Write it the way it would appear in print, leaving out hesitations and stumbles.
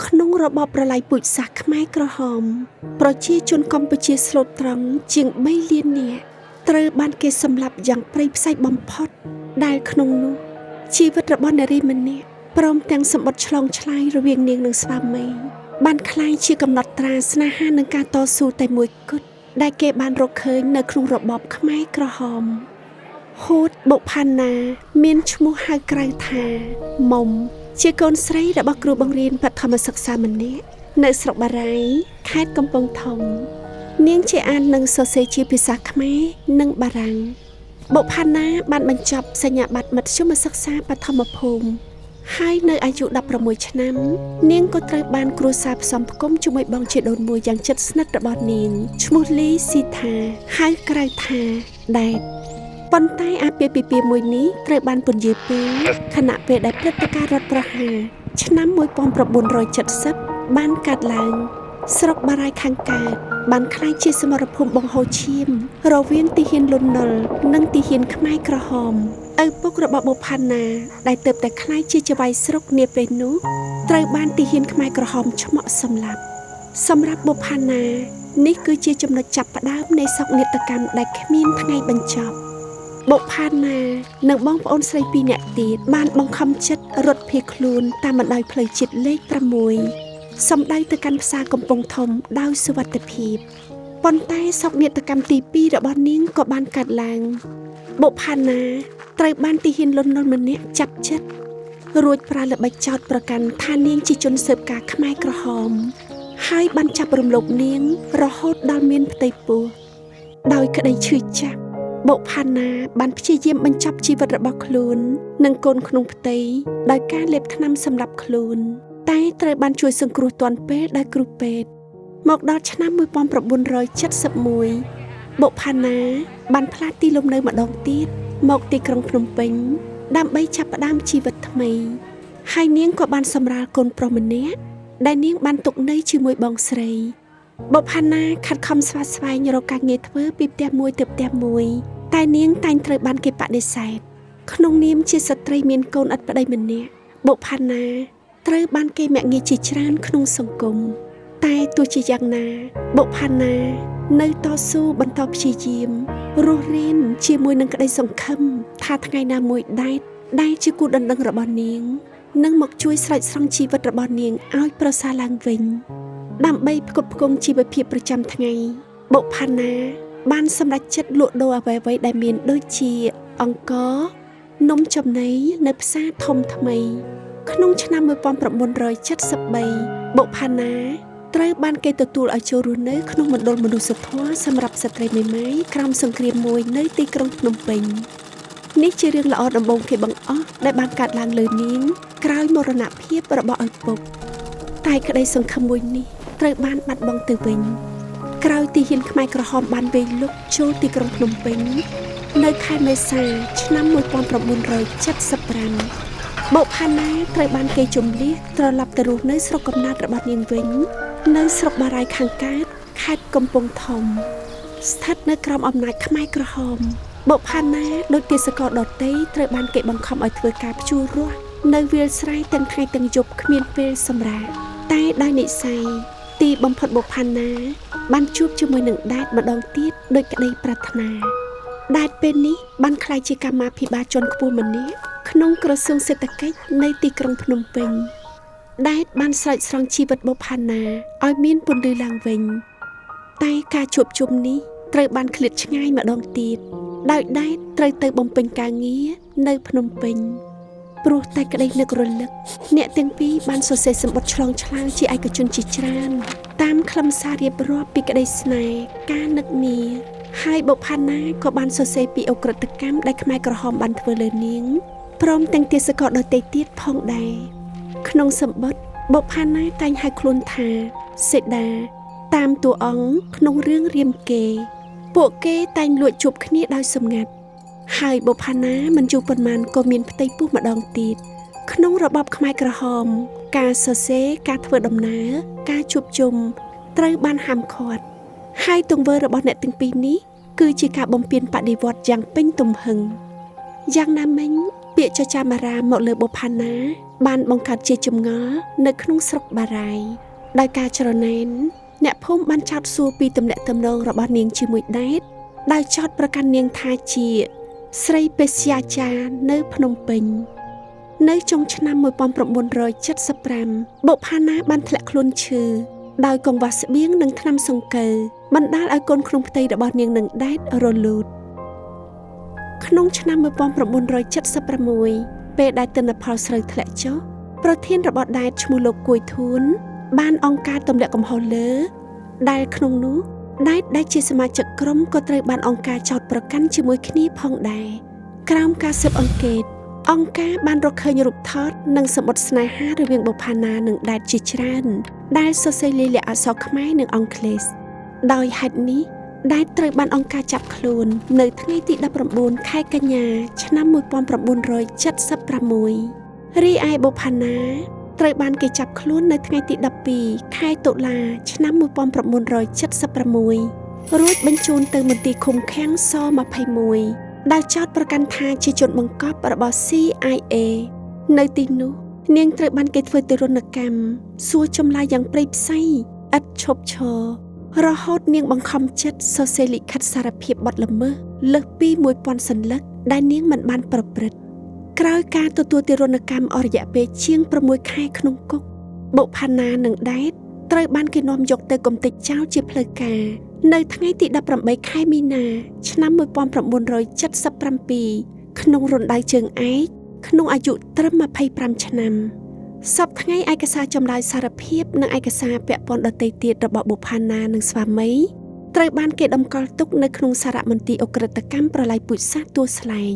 ក្នុងរបបប្រល័យពូជសាសន៍ខ្មែរក្រហមប្រជាជនកម្ពុជាស្លូតត្រង់ជាង3លាននាក់ត្រូវបានគេសម្លាប់យ៉ាងព្រៃផ្សៃបំផុតដែលក្នុងនោះជីវិតរបស់នារីម្នាក់ព្រមទាំងសម្បត្តិឆ្លងឆ្លើយរវាងនាងនិងស្វាមីបានក្លាយជាកំណត់ត្រាស្នេហានឹងការតស៊ូតែមួយគត់ដែលគេបានរកឃើញនៅក្នុងរបបខ្មែរក្រហមហូតបុផាណាមានឈ្មោះហៅក្រៅថាមុំជាកូនស្រីរបស់គ្រូបង្រៀនបឋមសិក្សាម្នាក់នៅស្រុកបារាយណ៍ខេត្តកំពង់ធំនាងជាអាននិងសរសេរជាភាសាខ្មែរនិងបារាំងបុផាណាបានបញ្ចប់សញ្ញាបត្រមធ្យមសិក្សាបឋមភូមិហើយនៅអាយុ16ឆ្នាំនាងក៏ត្រូវបានគ្រួសារផ្សំផ្គុំជាមួយបងជីដូនមួយយ៉ាងជិតស្និទ្ធរបស់នាងឈ្មោះលីស៊ីថាហៅក្រៅថាដែតប៉ុន្តែអាពាហ៍ពិពាហ៍មួយនេះត្រូវបានពន្យាពេលខណៈពេលដែលព្រឹត្តិការណ៍រដ្ឋប្រហារឆ្នាំ1970បានកើតឡើងស្រុកបារាយណ៍ខាងកើតបានក្លាយជាសមរភូមិបង្ហូរឈាមរវាងទាហានលន់នល់និងទាហានខ្មែរក្រហមឪពុករបស់បុផាណាដែលទើបតែក្លាយជាចៅហ្វាយស្រុកនាពេលនោះត្រូវបានទាហានខ្មែរក្រហមឆ្មក់សម្លាប់សម្រាប់បុផាណានេះគឺជាចំណុចចាប់ផ្ដើមនៃសោកនាដកម្មដែលគ្មានថ្ងៃបញ្ចប់បុផាណានិងបងប្អូនស្រី2នាក់ទៀតបានបង្ខំចិត្តរត់ភៀសខ្លួនតាមបណ្ដោយផ្លូវជាតិលេខ6សម្ដៅទៅកាន់ផ្សារកំពង់ធំដោយសុវត្ថិភាពប៉ុន្តែសោកនាដកម្មទី2របស់នាងក៏បានកើតឡើងបុផាណាត្រូវបានទាហានលន់នល់ម្នាក់ចាប់ចិត្តរួចប្រើល្បិចចោទប្រកាន់ថានាងជាជនស៊ើបការខ្មែរក្រហមហើយបានចាប់រំលោភនាងរហូតដល់មានផ្ទៃពោះដោយក្តីឈឺចាប់បុផាណាបានព្យាយាមបញ្ចប់ជីវិតរបស់ខ្លួននិងកូនក្នុងផ្ទៃដោយការលេបថ្នាំសម្រាប់ខ្លួនតែត្រូវបានជួយសង្គ្រោះទាន់ពេលដោយគ្រូពេទ្យមកដល់ឆ្នាំ1971បុផាណាបានផ្លាស់ទីលំនៅម្ដងទៀតមកទីក្រុងភ្នំពេញដើម្បីចាប់ផ្ដើមជីវិតថ្មីហើយនាងក៏បានសម្រាលកូនប្រុសម្នាក់ដែលនាងបានទុកនៅជាមួយបងស្រីបុផាណាខិតខំស្វាស្វែងរកការងារធ្វើពីផ្ទះមួយទៅផ្ទះមួយតែនាងតែងត្រូវបានគេបដិសេធក្នុងនាមជាស្ត្រីមានកូនឥតប្តីម្នាក់បុផាណាត្រូវបានគេមាក់ងាយជាច្រើនក្នុងសង្គមតែទោះជាយ៉ាងណាបុផាណានៅតស៊ូបន្តព្យាយាមរស់រានជាមួយនឹងក្តីសង្ឃឹមថាថ្ងៃណាមួយដែលជាគូដណ្ដឹងរបស់នាងនឹងមកជួយស្រោចស្រង់ជីវិតរបស់នាងឲ្យប្រសើរឡើងវិញដើម្បីផ្គត់ផ្គង់ជីវភាពប្រចាំថ្ងៃបុផាណាបានសម្រេចចិត្តលក់ដូរអ្វីៗដែលមានដូចជាអង្ករនំចំណីនៅផ្សារធំថ្មីក្នុងឆ្នាំ1973បុផាណាត្រូវបានគេទទួលឲ្យចូលរស់នៅក្នុងមណ្ឌលមនុស្សធម៌សម្រាប់ស្ត្រីមេម៉ាយក្រោមសង្គ្រាមមួយនៅទីក្រុងភ្នំពេញនេះជារឿងល្អដំបូងគេបង្អស់ដែលបានកើតឡើងលើនាងក្រោយមរណភាពរបស់ឪពុកតែក្តីសង្ឃឹមមួយនេះត្រូវបានបាត់បង់ទៅវិញក្រោយទាហានខ្មែរក្រហមបានវាយលុកចូលទីក្រុងភ្នំពេញនៅខែមេសាឆ្នាំ1975បុផាណាត្រូវបានគេជម្លៀសត្រឡប់ទៅរស់នៅស្រុកកំណើតរបស់នាងវិញនៅស្រុកបារាយណ៍ខាងកើតខេត្តកំពង់ធំស្ថិតនៅក្រោមអំណាចខ្មែរក្រហមបុផាណាដូចទេសកលដទៃត្រូវបានគេបង្ខំឲ្យធ្វើការភ្ជួររាស់នៅវាលស្រែទាំងថ្ងៃទាំងយប់គ្មានពេលសម្រាកតែដោយនិស្ស័យទីបំផុតបុផាណាបានជួបជាមួយនឹងដែតម្ដងទៀតដោយក្តីប្រាថ្នាដែតពេលនេះបានក្លាយជាកម្មាភិបាលជាន់ខ្ពស់ម្នាក់ក្នុងក្រសួងសេដ្ឋកិច្ចនៃទីក្រុងភ្នំពេញដែតបានស្រោចស្រង់ជីវិតបុផាណាឲ្យមានពន្លឺឡើងវិញតែការជួបជុំនេះត្រូវបានឃ្លាតឆ្ងាយម្ដងទៀតដោយដែតត្រូវទៅបំពេញការងារនៅភ្នំពេញព្រោះតែក្តីនឹករលឹកអ្នកទាំងពីរបានសរសេរសម្បត្តិឆ្លងឆ្លើយជាឯកជនជាច្រើនតាមខ្លឹមសាររៀបរាប់ពីក្តីស្នេហ៍ការនឹកនាហើយបុផាណាក៏បានសរសេរពីអក្រិតកម្មដែលខ្មែរក្រហមបានធ្វើលើនាងព្រមទាំងទេសកលដទៃទៀតផងដែរក្នុងសម្បត្តិបុផាណាតែងហៅខ្លួនថាសេដាតាមតួអង្គក្នុងរឿងរាមកេរ្តិ៍ពួកគេតែងលួចជួបគ្នាដោយសម្ងាត់ហើយបុផាណាមិនយូរប៉ុន្មានក៏មានផ្ទៃពោះម្ដងទៀតក្នុងរបបខ្មែរក្រហមការសរសេរការធ្វើដំណើរការជួបជុំត្រូវបានហាមឃាត់ហើយទង្វើរបស់អ្នកទាំងពីរនេះគឺជាការបំពានបដិវត្តន៍យ៉ាងពេញទំហឹងយ៉ាងណាមិញ ពាក្យចចាមអារាមមកលើបុប្ផាណាបានបង្កើតជាចម្ងល់នៅក្នុងស្រុកបារាយដោយការច្រណែនអ្នកភូមិបានចោទសួរពីទំនាក់ទំនងរបស់នាងជាមួយដែតដោយចោទប្រកាន់នាងថាជាស្រីបេស្យាចារ្យនៅភ្នំពេញនៅចុងឆ្នាំ1975បុប្ផាណាបានធ្លាក់ខ្លួនឈឺដោយកង្វះស្បៀងនិងថ្នាំសង្កូវបណ្ដាលឲ្យកូនក្នុងផ្ទៃរបស់នាងនឹងដែតរលូតក្នុងឆ្នាំ1976ពេលដែលទិន្នផលស្រូវធ្លាក់ចុះប្រធានរបស់ដែតឈ្មោះលោកគួយធួនបានអង្គការទម្លាក់កំហុសលើដែលក្នុងនោះដែតដែលជាសមាជិកក្រុមក៏ត្រូវបានអង្គការចោទប្រកាន់ជាមួយគ្នាផងដែរក្រោមការស៊ើបអង្កេតអង្គការបានរកឃើញរូបថតនិងសម្បត្តិស្នេហារវាងបុប្ផាណានិងដែតជាច្រើនដែលសរសេរលាយលក្ខណ៍អក្សរខ្មែរនិងអង់គ្លេសដោយហេតុនេះដែតត្រូវបានអង្គការចាប់ខ្លួននៅថ្ងៃទី19ខែកញ្ញាឆ្នាំ1976រីឯបុប្ផាណាត្រូវបានគេចាប់ខ្លួននៅថ្ងៃទី12ខែតុលាឆ្នាំ1976រួចបញ្ជូនទៅមន្ទីរឃុំឃាំងស21ដែលចោទប្រកាន់ថាជាជនបង្កប់របស់ CIA នៅទីនោះនាងត្រូវបានគេធ្វើទារុណកម្មសួរចម្លើយយ៉ាងព្រៃផ្សៃឥតឈប់ឈររហូតនាងបង្ខំចិត្តសរសេរលិខិតសារភាពបទល្មើសលើសពី 1000 សន្លឹកដែលនាងមិនបានប្រព្រឹត្តក្រោយការទទួលទារុណកម្មអស់រយៈពេលជាង6ខែក្នុងគុកបុប្ផាណានិងដែតត្រូវបានគេនាំយកទៅគំទេចចោលជាផ្លូវការនៅថ្ងៃទី18ខែមីនាឆ្នាំ1977ក្នុងរណ្ដៅជើងឯកក្នុងអាយុត្រឹម25ឆ្នាំសប្តាហ៍ថ្ងៃឯកសារចម្លើយសារភាពនិងឯកសារពាក់ព័ន្ធដទៃទៀតរបស់បុប្ផាណានិងស្វាមីត្រូវបានគេតម្កល់ទុកនៅក្នុងសារមន្ទីរឧក្រិដ្ឋកម្មប្រល័យពូជសាសន៍ទួលស្លែង